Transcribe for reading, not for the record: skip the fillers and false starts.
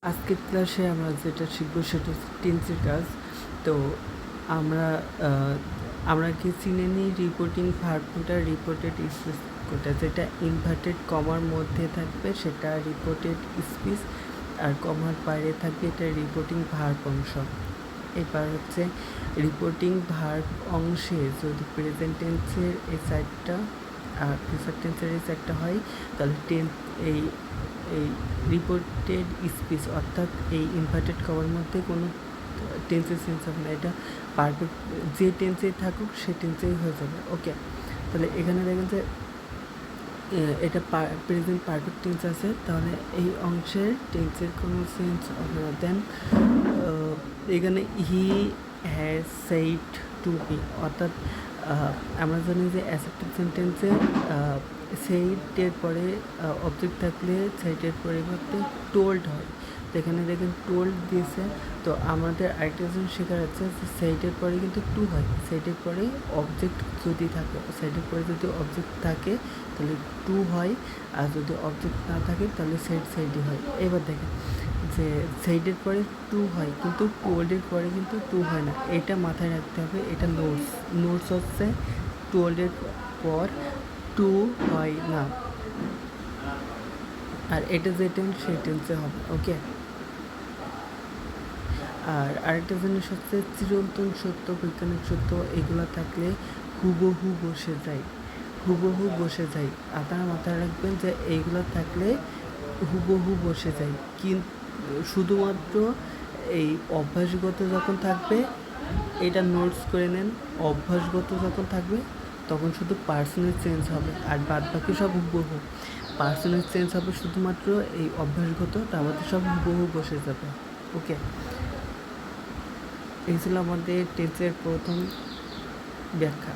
আজকের ক্লাসে আমরা যেটা শিখব সেটা হচ্ছে টেন্সের কাজ। তো আমরা আমরা কি চিনে নিই রিপোর্টিং ভার্ব কোনটা, রিপোর্টেড স্পিচ কোনটা। যেটা ইনভার্টেড কমার মধ্যে থাকবে সেটা রিপোর্টেড স্পিচ, আর কমার বাইরে থাকবে এটা রিপোর্টিং ভার্ব অংশ। এবার হচ্ছে রিপোর্টিং ভার্ব অংশে যদি প্রেজেন্ট টেন্সের এই সাইডটা আর ফিউচার টেন্সের এই সাইডটা হয়, তাহলে এই এই রিপোর্টেড স্পিচ অর্থাৎ এই ইনভার্টেড কমার মধ্যে কোনো টেন্সের চেঞ্জ হবে না। এটা পারফেক্ট যে টেন্সেই থাকুক সে টেন্সেই হয়ে যাবে। ওকে, তাহলে এখানে দেখেন যে এটা প্রেজেন্ট পারফেক্ট টেন্স আছে, তাহলে এই অংশের টেন্সের কোনো চেঞ্জ হবে না। দেন এখানে he has said to me, অর্থাৎ আমরা জানি যে অ্যাসেপ্টিভ সেন্টেন্সে সেইটের পরে অবজেক্ট থাকলে সেইটের পরিবর্তে টোল্ড হয়। তো এখানে দেখেন টোল্ড দিয়েছে। তো আমাদের আরেকটা জিনিস শেখার আছে যে সেইটের পরে কিন্তু টু হয়, সেইটের পরে অবজেক্ট যদি থাকে, সাইডের পরে যদি অবজেক্ট থাকে তাহলে টু হয়, আর যদি অবজেক্ট না থাকে তাহলে সাইডই হয়। এবার দেখেন যে সাইডের পরে টু হয় কিন্তু টোল্ডের পরে কিন্তু টু হয় না, এটা মাথায় রাখতে হবে। এটা নোটস হচ্ছে টোল্ডের পর টু হয় না, আর এটা যে টেন্স সেই টেন্সে হবে। ওকে, আর আরেকটা জিনিস হচ্ছে চিরন্তন সত্য, বৈজ্ঞানিক সত্য এগুলো থাকলে হুবহু বসে যায়, হুবহু বসে যায়। আপনারা মাথায় রাখবেন যে এইগুলো থাকলে হুবহু বসে যায়। কিন্তু শুধুমাত্র এই অভ্যাসগত যখন থাকবে, এটা নোটস করে নেন, অভ্যাসগত যখন থাকবে তখন শুধু পার্সনের চেঞ্জ হবে, আর বাদ বাকি সব হুবহু। পার্সনের চেঞ্জ হবে শুধুমাত্র এই অভ্যাসগত, তার মধ্যে সব হুবহু বসে যাবে। ওকে, এই ছিল আমাদের টেন্সের প্রথম ব্যাখ্যা।